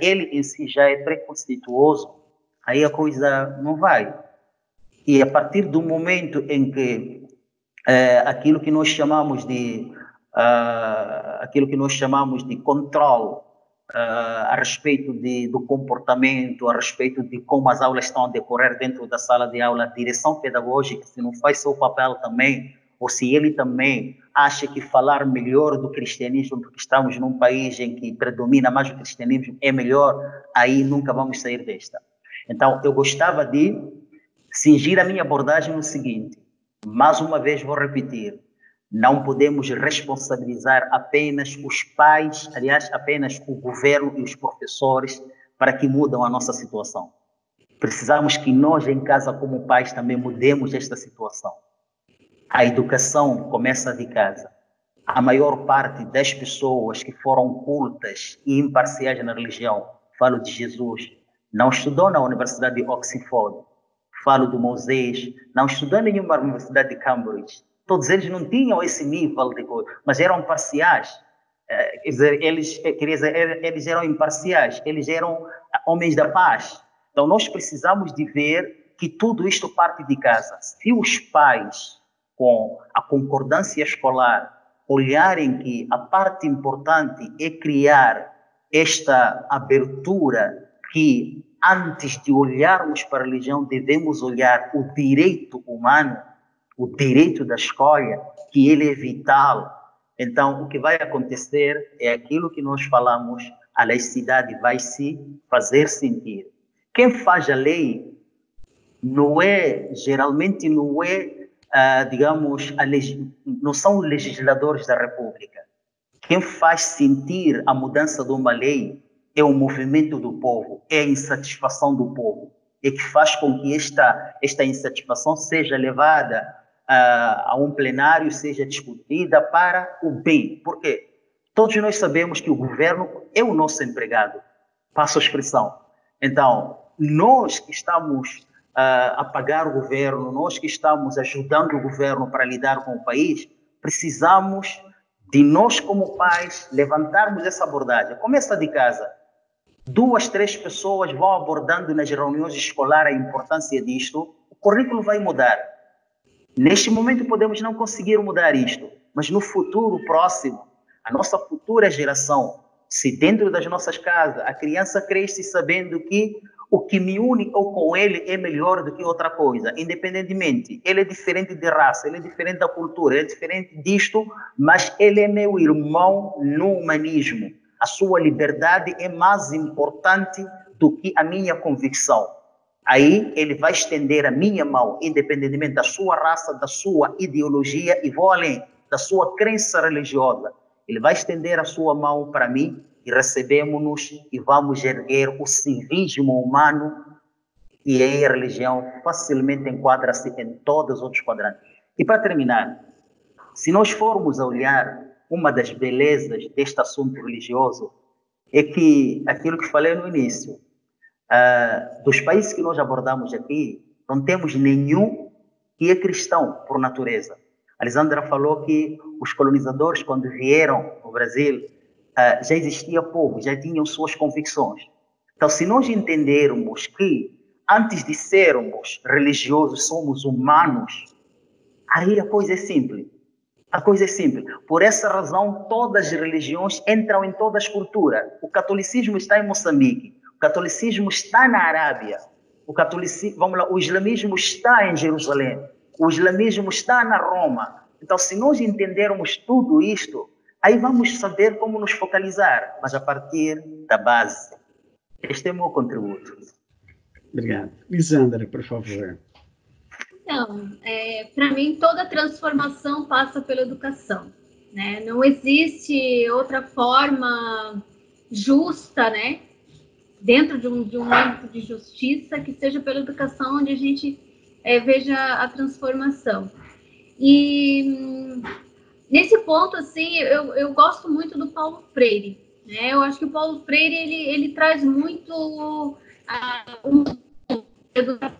ele em si já é preconceituoso, aí a coisa não vai. E a partir do momento em que aquilo que nós chamamos de controle a respeito do comportamento, a respeito de como as aulas estão a decorrer dentro da sala de aula, a direção pedagógica, se não faz seu papel também, ou se ele também acha que falar melhor do cristianismo, porque estamos num país em que predomina mais o cristianismo, é melhor, aí nunca vamos sair desta. Então, eu gostava de cingir a minha abordagem no seguinte, mais uma vez vou repetir, não podemos responsabilizar apenas os pais, aliás, apenas o governo e os professores para que mudem a nossa situação. Precisamos que nós, em casa, como pais, também mudemos esta situação. A educação começa de casa. A maior parte das pessoas que foram cultas e imparciais na religião, falo de Jesus, não estudou na Universidade de Oxford, falo do Moisés, não estudou em nenhuma universidade de Cambridge. Todos eles não tinham esse nível de coisa, mas eram parciais. Eles eram imparciais, eles eram homens da paz. Então, nós precisamos de ver que tudo isto parte de casa. Se os pais, com a concordância escolar, olharem que a parte importante é criar esta abertura que, antes de olharmos para a religião, devemos olhar o direito humano, o direito da escolha, que ele é vital. Então, o que vai acontecer é aquilo que nós falamos, a laicidade vai se fazer sentir. Quem faz a lei geralmente não é, não são os legisladores da República. Quem faz sentir a mudança de uma lei é o movimento do povo, é a insatisfação do povo, é que faz com que esta insatisfação seja levada a um plenário, seja discutida para o bem. Por quê? Todos nós sabemos que o governo é o nosso empregado, passo a expressão. Então, nós que estamos a pagar o governo, nós que estamos ajudando o governo para lidar com o país, precisamos de nós como pais levantarmos essa abordagem. Começa de casa. 2, 3 pessoas vão abordando nas reuniões escolares a importância disto, o currículo vai mudar. Neste momento podemos não conseguir mudar isto, mas no futuro próximo, a nossa futura geração, se dentro das nossas casas a criança cresce sabendo que o que me une ou com ele é melhor do que outra coisa, independentemente, ele é diferente de raça, ele é diferente da cultura, ele é diferente disto, mas ele é meu irmão no humanismo. A sua liberdade é mais importante do que a minha convicção. Aí ele vai estender a minha mão, independentemente da sua raça, da sua ideologia e vou além, da sua crença religiosa. Ele vai estender a sua mão para mim e recebemos-nos e vamos erguer o civismo humano e aí a religião facilmente enquadra-se em todos os outros quadrantes. E para terminar, se nós formos a olhar uma das belezas deste assunto religioso é que aquilo que falei no início, dos países que nós abordamos aqui, não temos nenhum que é cristão por natureza. A Lisandra falou que os colonizadores, quando vieram ao Brasil, já existia povo, já tinham suas convicções. Então, se nós entendermos que, antes de sermos religiosos, somos humanos, aí a coisa é simples. A coisa é simples. Por essa razão, todas as religiões entram em todas as culturas. O catolicismo está em Moçambique. O catolicismo está na Arábia. O islamismo está em Jerusalém. O islamismo está na Roma. Então, se nós entendermos tudo isto, aí vamos saber como nos focalizar, mas a partir da base. Este é o meu contributo. Obrigado. Lisandra, por favor. Então, para mim, toda transformação passa pela educação, né? Não existe outra forma justa, né? Dentro de um âmbito de justiça que seja pela educação, onde a gente veja a transformação. E nesse ponto, assim, eu gosto muito do Paulo Freire. né? Eu acho que o Paulo Freire ele traz muito um educação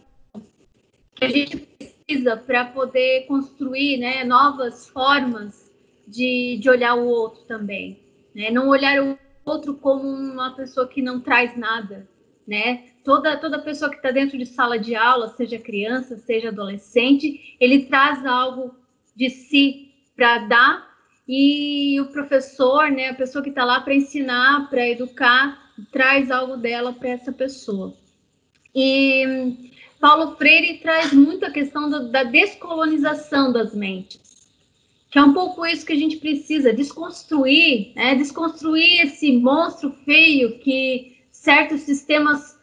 que a gente precisa para poder construir, né, novas formas de olhar o outro também, né? Não olhar o outro como uma pessoa que não traz nada, né? Toda pessoa que está dentro de sala de aula, seja criança, seja adolescente, ele traz algo de si para dar, e o professor, né, a pessoa que está lá para ensinar, para educar, traz algo dela para essa pessoa. E Paulo Freire traz muito a questão da descolonização das mentes, que é um pouco isso que a gente precisa, desconstruir, né? Desconstruir esse monstro feio que certos sistemas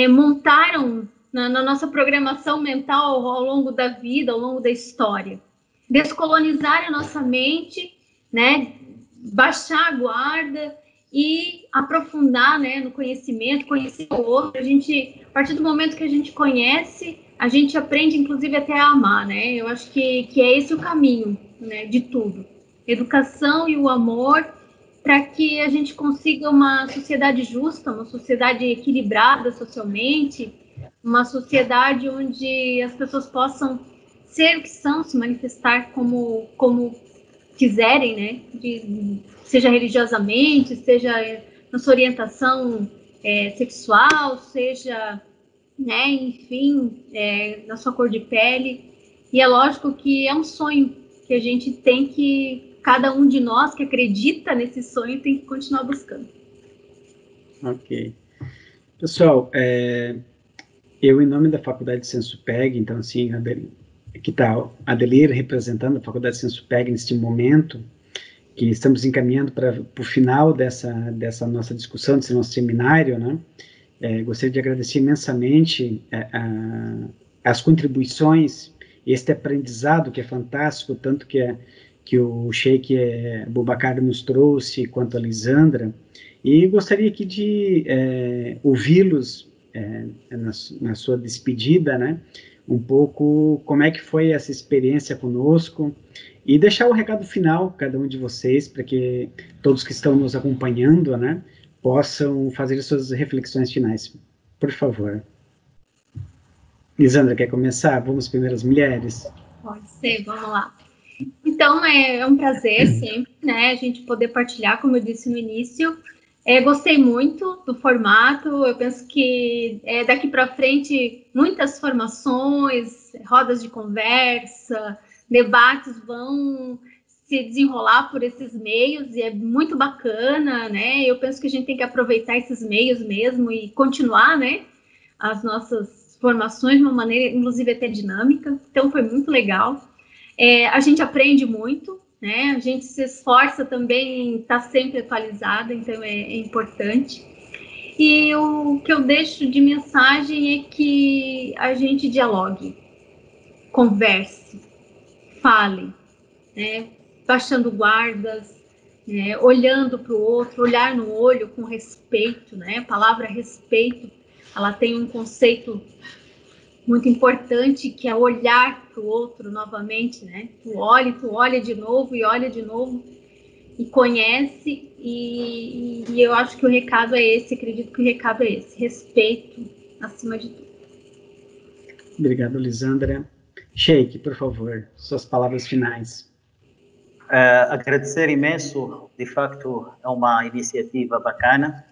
montaram na nossa programação mental ao longo da vida, ao longo da história. Descolonizar a nossa mente, né? Baixar a guarda e aprofundar, né, no conhecimento, conhecer o outro. A partir do momento que a gente conhece, a gente aprende, inclusive, até a amar, né? Eu acho que é esse o caminho, né, de tudo. Educação e o amor, para que a gente consiga uma sociedade justa, uma sociedade equilibrada socialmente, uma sociedade onde as pessoas possam ser o que são, se manifestar como quiserem, né? Seja religiosamente, seja na sua orientação sexual, seja, né, enfim, na sua cor de pele. E é lógico que é um sonho que a gente tem que, cada um de nós que acredita nesse sonho tem que continuar buscando. Ok. Pessoal, eu, em nome da Faculdade de Sensupeg, então, assim, aqui está a Adelir representando a Faculdade de Sensupeg neste momento, que estamos encaminhando para o final dessa nossa discussão, desse nosso seminário, né? Gostaria de agradecer imensamente as contribuições, este aprendizado que é fantástico, tanto que o Sheikh Boubacar nos trouxe, quanto a Lisandra, e gostaria aqui de ouvi-los na sua despedida, né? Um pouco como é que foi essa experiência conosco, e deixar o recado final, cada um de vocês, para que todos que estão nos acompanhando, né, possam fazer suas reflexões finais. Por favor. Lisandra, quer começar? Vamos primeiro as mulheres. Pode ser, vamos lá. Então, é um prazer sempre, né, a gente poder partilhar, como eu disse no início. Gostei muito do formato, eu penso que daqui para frente muitas formações, rodas de conversa, debates vão se desenrolar por esses meios, e é muito bacana, né? Eu penso que a gente tem que aproveitar esses meios mesmo e continuar, né, as nossas formações de uma maneira, inclusive, até dinâmica. Então, foi muito legal. A gente aprende muito, né? A gente se esforça também em estar sempre atualizada, então é importante. E o que eu deixo de mensagem é que a gente dialogue, converse, fale, né? Baixando guardas, né? Olhando para o outro, olhar no olho com respeito, né? A palavra respeito, ela tem um conceito muito importante, que é olhar para o outro novamente, né? Tu olha de novo e conhece, e eu acho que o recado é esse, acredito que o recado é esse, respeito acima de tudo. Obrigado, Lisandra. Sheikh, por favor, suas palavras finais. Agradecer imenso, de facto é uma iniciativa bacana,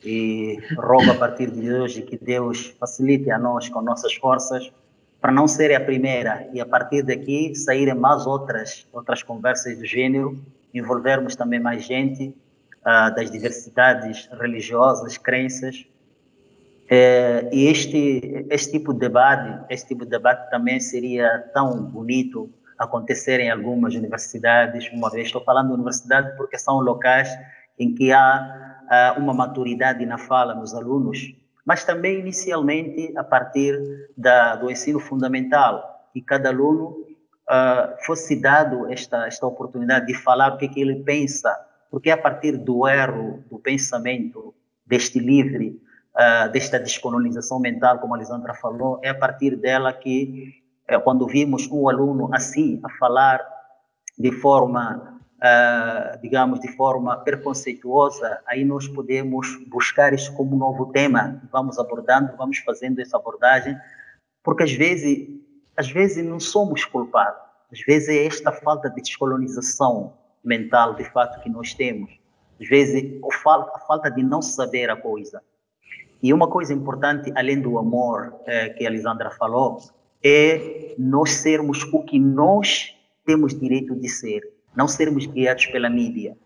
e rogo a partir de hoje que Deus facilite a nós com nossas forças para não ser a primeira, e a partir daqui saírem mais outras conversas do gênero, envolvermos também mais gente das diversidades religiosas, crenças, e este tipo de debate também seria tão bonito acontecer em algumas universidades. Uma vez estou falando de universidade porque são locais em que há uma maturidade na fala nos alunos, mas também inicialmente a partir do ensino fundamental, que cada aluno fosse dado esta oportunidade de falar o que ele pensa, porque é a partir do erro do pensamento, desta descolonização mental, como a Lisandra falou, é a partir dela que, quando vimos um aluno assim, a falar de forma digamos, de forma preconceituosa, aí nós podemos buscar isso como um novo tema, vamos abordando, vamos fazendo essa abordagem, porque às vezes não somos culpados, às vezes é esta falta de descolonização mental, de fato, que nós temos, às vezes a falta de não saber a coisa. E uma coisa importante, além do amor que a Lisandra falou, é nós sermos o que nós temos direito de ser, não sermos guiados pela mídia.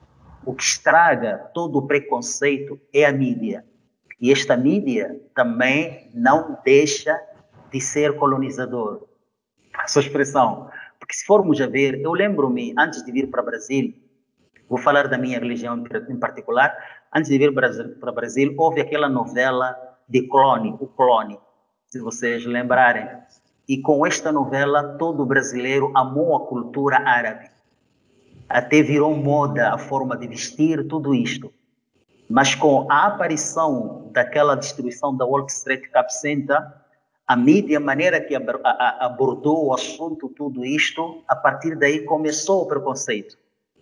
O que estraga todo o preconceito é a mídia. E esta mídia também não deixa de ser colonizador. A sua expressão. Porque se formos a ver, eu lembro-me, antes de vir para o Brasil, vou falar da minha religião em particular, antes de vir para o Brasil, houve aquela novela de Clone, o Clone, se vocês lembrarem. E com esta novela, todo brasileiro amou a cultura árabe. Até virou moda a forma de vestir, tudo isto. Mas com a aparição daquela destruição da Wall Street Cap Center, a mídia, a maneira que abordou o assunto, tudo isto, a partir daí começou o preconceito.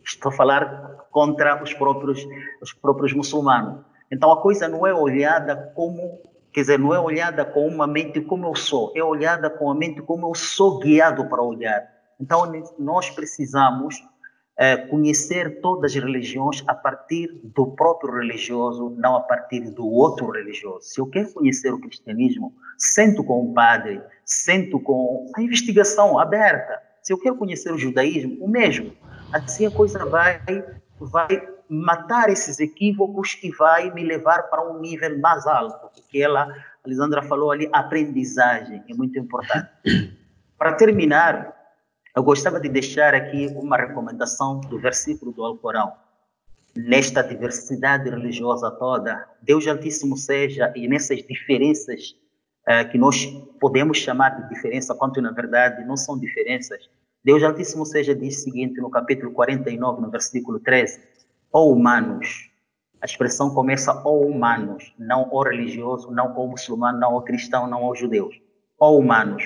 Estou a falar contra os próprios muçulmanos. Então a coisa não é olhada como, quer dizer, não é olhada com uma mente como eu sou, é olhada com a mente como eu sou guiado para olhar. Então nós precisamos conhecer todas as religiões a partir do próprio religioso, não a partir do outro religioso. Se eu quero conhecer o cristianismo, sento com o padre, sento com a investigação aberta. Se eu quero conhecer o judaísmo, o mesmo. Assim a coisa vai matar esses equívocos e vai me levar para um nível mais alto, porque a Lisandra falou ali, aprendizagem é muito importante. Para terminar, eu gostava de deixar aqui uma recomendação do versículo do Alcorão. Nesta diversidade religiosa toda, Deus Altíssimo seja, e nessas diferenças que nós podemos chamar de diferença, quanto na verdade não são diferenças, Deus Altíssimo seja diz o seguinte no capítulo 49, no versículo 13, ó humanos, a expressão começa ó humanos, não ó religioso, não ó muçulmano, não ó cristão, não ó judeus, ó humanos.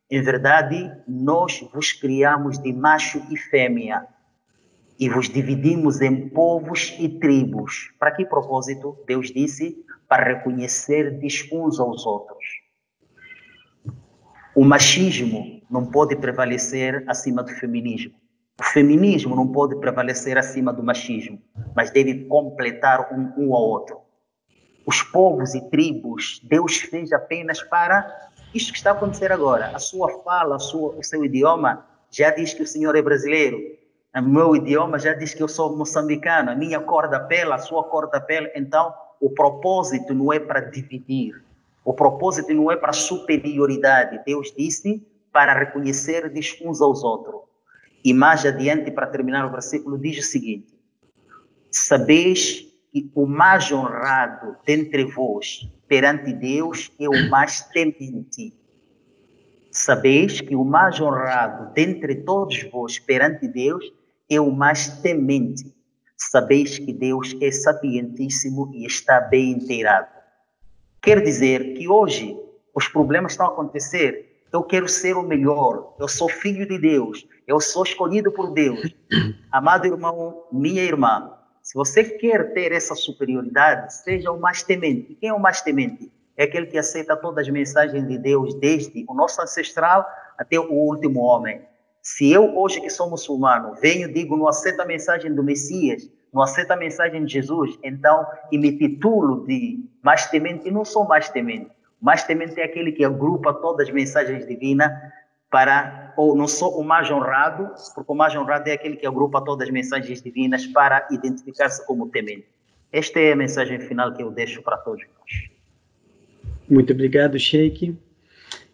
Em verdade, nós vos criamos de macho e fêmea e vos dividimos em povos e tribos. Para que propósito? Deus disse, para reconhecerdes uns aos outros. O machismo não pode prevalecer acima do feminismo. O feminismo não pode prevalecer acima do machismo, mas deve completar um ao outro. Os povos e tribos, Deus fez apenas para isto que está a acontecer agora. A sua fala, o seu idioma já diz que o senhor é brasileiro. O meu idioma já diz que eu sou moçambicano. A minha cor da pele, a sua cor da pele. Então, o propósito não é para dividir. O propósito não é para superioridade. Deus disse para reconhecer uns aos outros. E mais adiante, para terminar o versículo, diz o seguinte: sabeis que o mais honrado dentre vós perante Deus é o mais temente. Sabeis que o mais honrado dentre todos vós perante Deus é o mais temente. Sabeis que Deus é sapientíssimo e está bem inteirado. Quer dizer que hoje os problemas estão a acontecer. Eu quero ser o melhor. Eu sou filho de Deus. Eu sou escolhido por Deus. Amado irmão, minha irmã, se você quer ter essa superioridade, seja o mais temente. E quem é o mais temente? É aquele que aceita todas as mensagens de Deus, desde o nosso ancestral até o último homem. Se eu, hoje que sou muçulmano, venho e digo, não aceito a mensagem do Messias, não aceito a mensagem de Jesus, então, e me titulo de mais temente, e não sou mais temente. O mais temente é aquele que agrupa todas as mensagens divinas ou não sou o mais honrado, porque o mais honrado é aquele que agrupa todas as mensagens divinas para identificar-se como temente. Esta é a mensagem final que eu deixo para todos nós. Muito obrigado, Sheikh.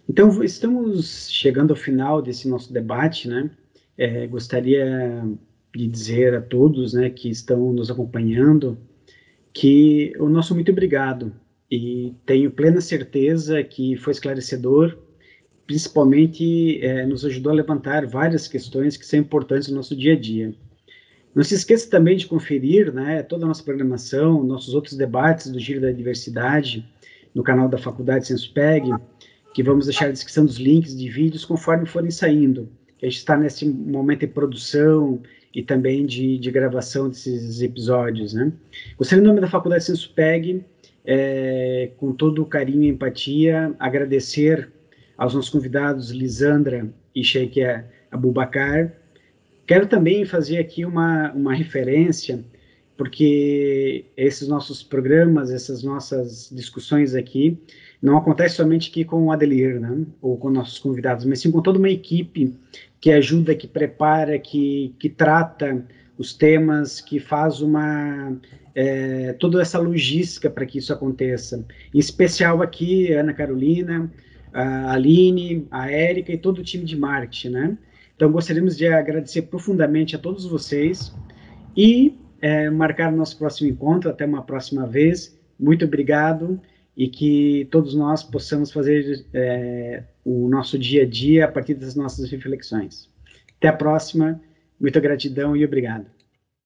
Então, estamos chegando ao final desse nosso debate, né? Gostaria de dizer a todos, né, que estão nos acompanhando, que o nosso muito obrigado, e tenho plena certeza que foi esclarecedor, principalmente nos ajudou a levantar várias questões que são importantes no nosso dia a dia. Não se esqueça também de conferir, né, toda a nossa programação, nossos outros debates do Giro da Diversidade, no canal da Faculdade SensoPeg, que vamos deixar a descrição dos links de vídeos conforme forem saindo. A gente está nesse momento de produção e também de gravação desses episódios, né? Gostaria, em nome da Faculdade SensoPeg, com todo o carinho e empatia, agradecer aos nossos convidados Lisandra e Sheikh Abubakar. Quero também fazer aqui uma referência, porque esses nossos programas, essas nossas discussões aqui, não acontecem somente aqui com o Adelir, né, ou com nossos convidados, mas sim com toda uma equipe que ajuda, que prepara, que trata os temas, que faz toda essa logística para que isso aconteça. Em especial aqui, a Ana Carolina, a Aline, a Érica e todo o time de marketing, né? Então, gostaríamos de agradecer profundamente a todos vocês e marcar nosso próximo encontro. Até uma próxima vez. Muito obrigado e que todos nós possamos fazer o nosso dia a dia a partir das nossas reflexões. Até a próxima. Muita gratidão e obrigado.